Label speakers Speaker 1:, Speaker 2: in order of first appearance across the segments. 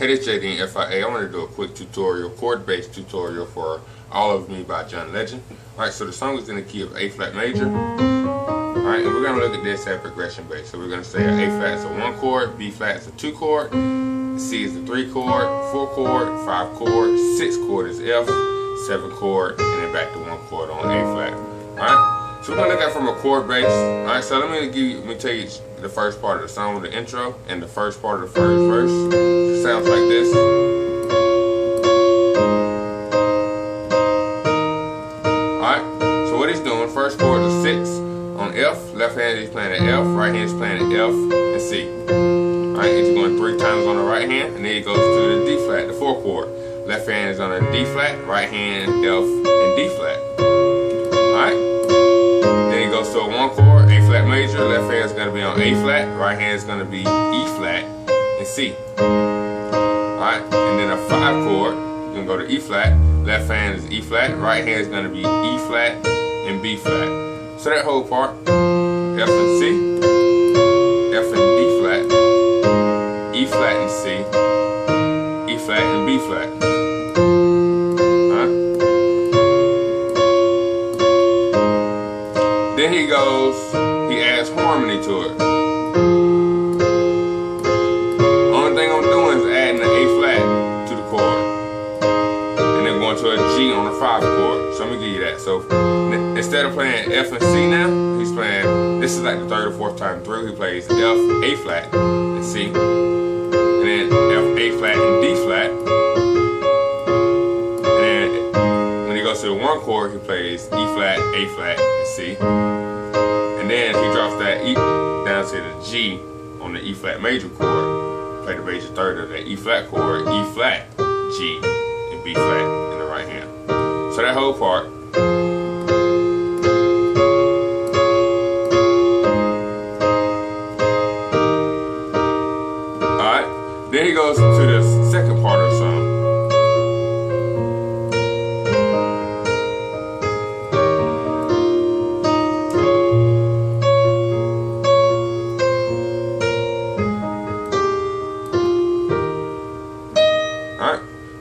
Speaker 1: Hey, this is JD and FIA. I want to do a quick tutorial, chord-based tutorial for All of Me by John Legend. Alright, so the song is in the key of A flat major. Alright, and we're going to look at this at progression base. So we're going to say A flat is a 1 chord, B flat is a 2 chord, C is a 3 chord, 4 chord, 5 chord, 6 chord is F, 7 chord, and then back to 1 chord on A flat. Alright, so we're going to look at it from a chord base. Alright, so let me tell you the first part of the song with the intro and the first part of the first verse. It sounds like this. Alright, so what he's doing, first chord is 6 on F, left hand he's playing an F, right hand is playing an F and C. Alright, he's going 3 times on the right hand, and then he goes to the D flat, the 4 chord. Left hand is on a D flat, right hand F and D flat. Alright, then he goes to a 1 chord, A flat major, left hand is going to be on A flat, right hand is going to be E flat and C. Alright, and then a 5 chord, you're going to go to E flat, left hand is E flat, right hand is going to be E flat and B flat. So that whole part, F and C, F and D flat, E flat and C, E flat and B flat. Alright. Then he adds harmony to it. Only thing I'm doing is adding an A flat to the chord. And then going to a G on the 5 chord. So I'm going to give you that. So instead of playing F and C now, he's playing, this is like the 3rd or 4th time through, he plays F, A flat, and C. And then F, A flat, and D flat. And then when he goes to the 1 chord, he plays E flat, A flat, and C. And then he drops that E down to the G on the E flat major chord. Play the major 3rd of that E flat chord, E flat, G, and B flat in the right hand. So that whole part. Alright, then he goes to the second part of the song.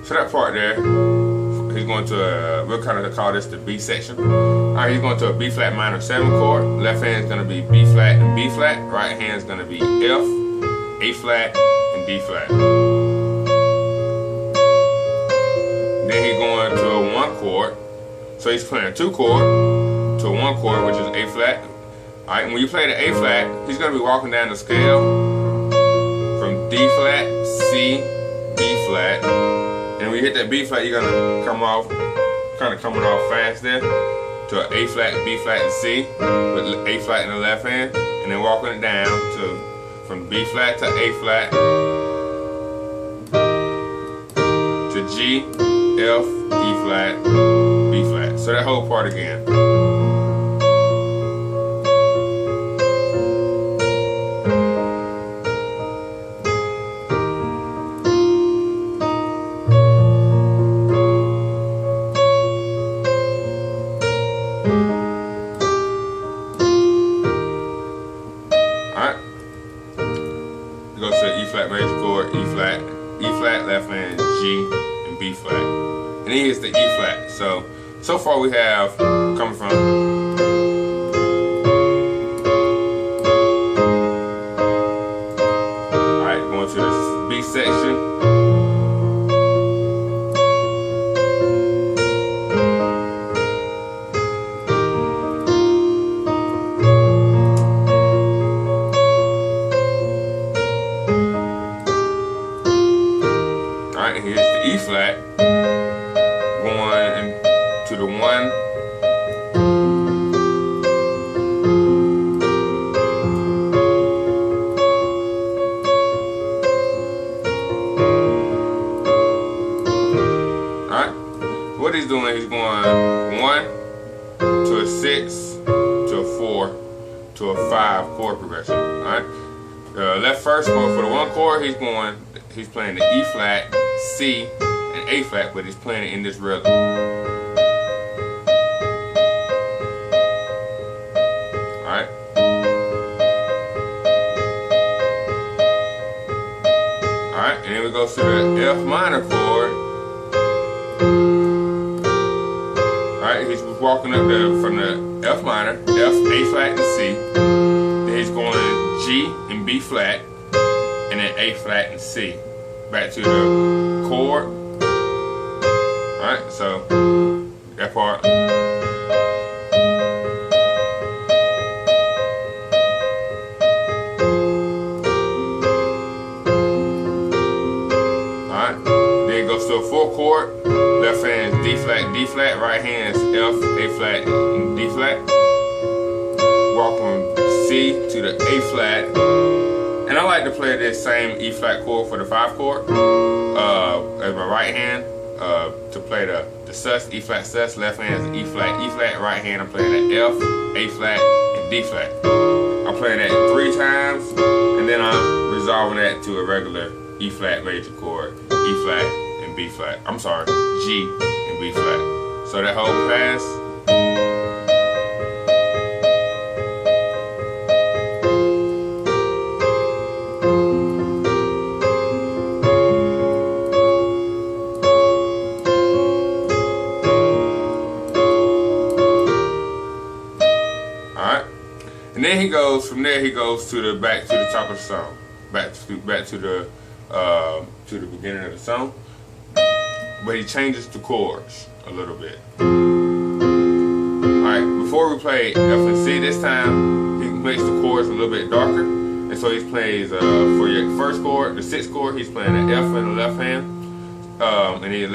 Speaker 1: So that part there, he's going to we'll kind of call this the B section. Alright, he's going to a B flat minor 7 chord. Left hand is going to be B flat and B flat. Right hand is going to be F, A flat, and D flat. Then he's going to a 1 chord. So he's playing a 2 chord to a 1 chord, which is A flat. Alright, and when you play the A flat, he's going to be walking down the scale from D flat, C, B flat. And when you hit that B flat, you're gonna come off, kind of coming off fast there to an A flat, B flat, and C with A flat in the left hand, and then walking it down to from B flat to A flat to G, F, E flat, B flat. So that whole part again. Goes to the E flat major chord, E flat, left hand, G, and B flat. And then here's the E flat. So far we have coming from alright, going to the B section. And here's the E flat going to the 1. Alright, what he's doing, he's going 1 to a 6 to a 4 to a 5 chord progression. Alright, left first chord for the 1 chord, he's playing the E flat, C, and A flat, but he's playing it in this rhythm. Alright. Alright, and then we go to the F minor chord. Alright, he's walking up from the F minor, F, A flat, and C. Then he's going to G and B flat, and then A flat and C. Back to the chord. Alright, so that part. Alright, then it goes to a full chord. Left hand is D flat, right hand is F, A flat, and D flat. Walk from C to the A flat. And I like to play this same E flat chord for the 5 chord. As my right hand, to play the sus, E flat sus. Left hand is E flat, right hand I'm playing the F, A flat, and D flat. I'm playing that 3 times, and then I'm resolving that to a regular E flat major chord, E flat and B flat. I'm sorry, G and B flat. So that whole pass. Alright. And then he goes, from there he goes to the back to the top of the song. Back to the beginning of the song. But he changes the chords a little bit. Alright, before we play F and C this time, he makes the chords a little bit darker. And so he plays, for your first chord, the 6th chord, he's playing the F in the left hand. And then the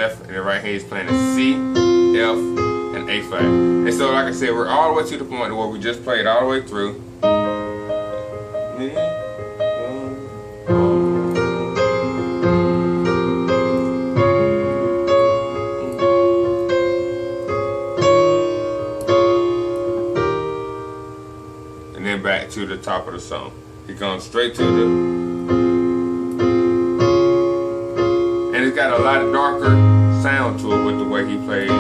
Speaker 1: right hand, he's playing the C, F, and A flat. And so like I said, we're all the way to the point where we just played all the way through. And then back to the top of the song. He comes straight to the, and it's got a lot of darker sound to it with the way he plays,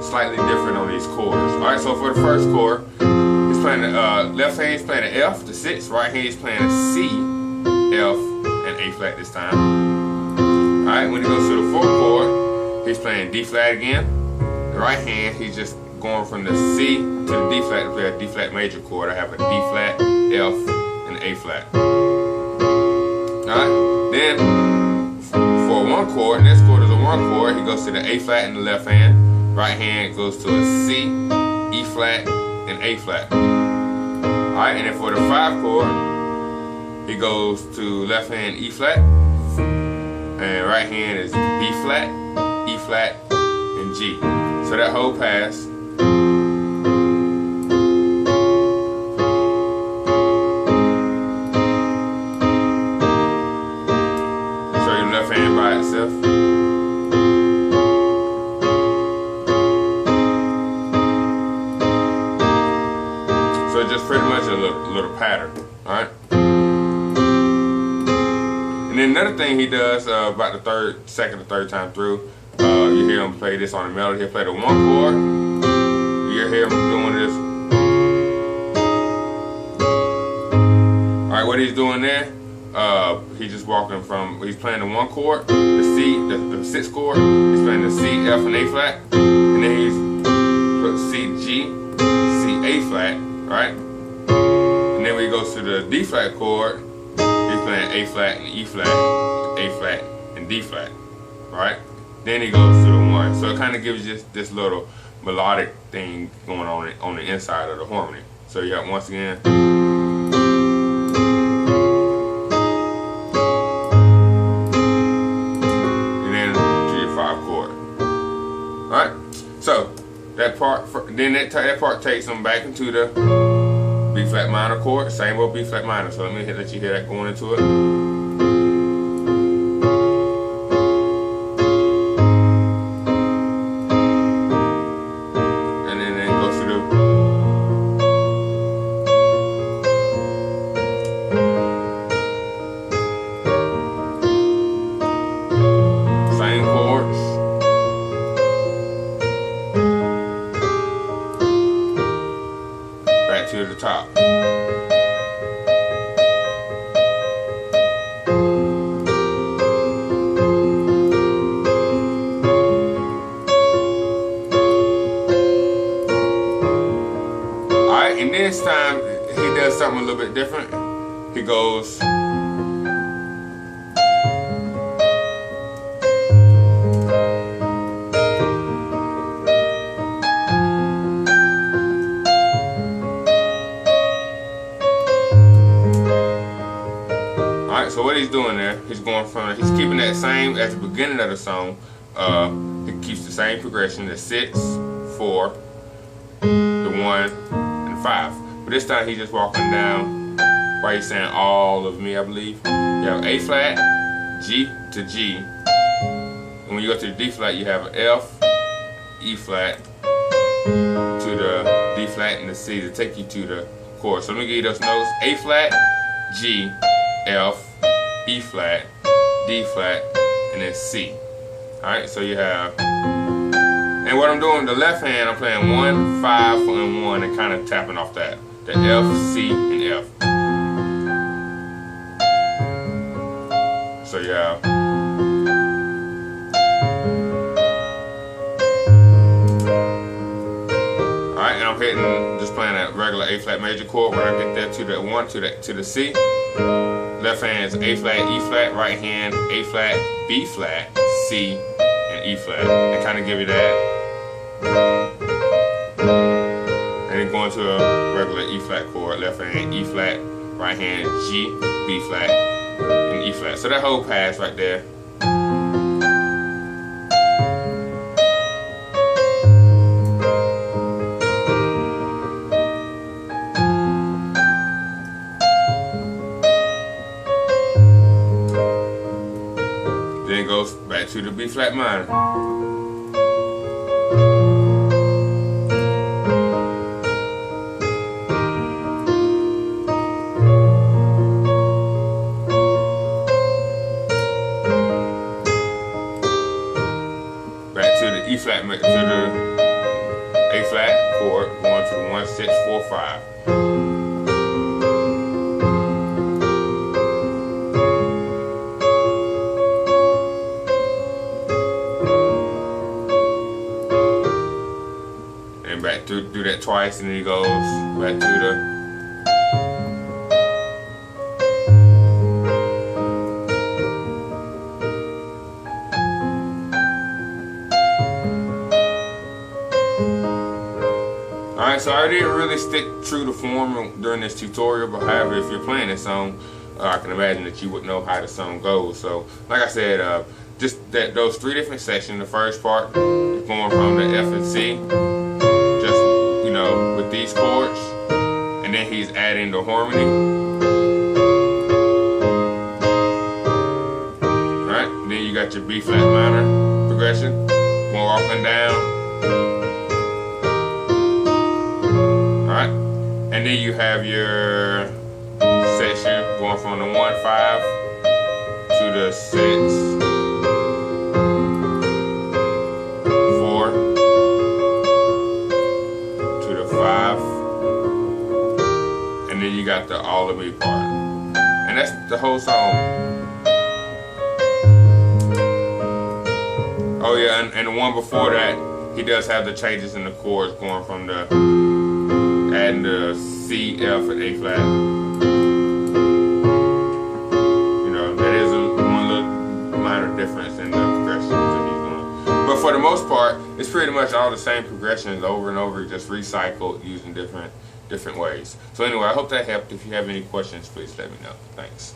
Speaker 1: slightly different on these chords. Alright, so for the first chord, he's playing the left hand, he's playing the F, the 6th, right hand, he's playing the C, F, and A flat this time. Alright, when he goes to the 4th chord, he's playing D flat again. The right hand, he's just going from the C to the D flat to play a D flat major chord. I have a D flat, F, and A flat. Alright, then for 1 chord, next chord is a 1 chord, he goes to the A flat in the left hand, right hand goes to a C, E flat, and A flat. Alright, and then for the 5 chord, he goes to left hand E flat, and right hand is B flat, E flat, and G. So that whole pass. By itself. So it's just pretty much a little pattern, alright? And then another thing he does about the second or third time through, you hear him play this on the melody. He'll play the 1 chord. You hear him doing this. Alright, what he's doing there, he's just walking from, he's playing the 1 chord, the C, the 6th chord, he's playing the C, F, and A flat, and then he's put C, G, C, A flat, right? And then when he goes to the D flat chord, he's playing A flat and E flat, A flat and D flat, right? Then he goes to the 1, so it kind of gives you just this little melodic thing going on the inside of the harmony. So you got, once again, alright, so that part, then that part takes them back into the B flat minor chord, same old B flat minor. So let me let you hear that going into it. To the top. little bit different. He goes. Alright, so what he's doing there, he's keeping that same as the beginning of the song. He keeps the same progression, the 6, 4, the 1, and 5. But this time he's just walking down while he's saying all of me, I believe. You have A flat, G to G. And when you go to the D flat, you have F, E flat to the D flat and the C to take you to the chorus. So let me give you those notes. A flat, G, F, E flat, D flat, and then C. Alright, so you have, and what I'm doing, the left hand, I'm playing 1, 5, and 1, and kind of tapping off that. The F, C, and F. So you have, alright, and I'm hitting, just playing that regular A flat major chord. When I get there to the 1, to the C, left hand is A flat, E flat, right hand A flat, B flat, C, and E flat. And kind of give you that. And then going to a regular E flat chord, left hand E flat, right hand G, B flat, and E flat. So that whole pass right there. Then it goes back to the B flat minor. Back to the E flat, to the A flat chord, going to the 1, 6, 4, 5. Back to do that twice, and then he goes back to the alright, so I didn't really stick true to form during this tutorial, but however, if you're playing this song, I can imagine that you would know how the song goes. So like I said, just those 3 different sections. The first part is going from the F and C, with these chords, and then he's adding the harmony. Alright, then you got your B flat minor progression, going up and down. Alright, and then you have your section going from the 1, 5 to the 6, 4, 5, and then you got the all of me part, and that's the whole song. Oh yeah, and the one before that, he does have the changes in the chords going from the adding the C, F, and A flat. That is one little minor difference in the progressions that he's doing. But for the most part, it's pretty much all the same progressions over and over, just recycled using different ways. So anyway, I hope that helped. If you have any questions, please let me know. Thanks.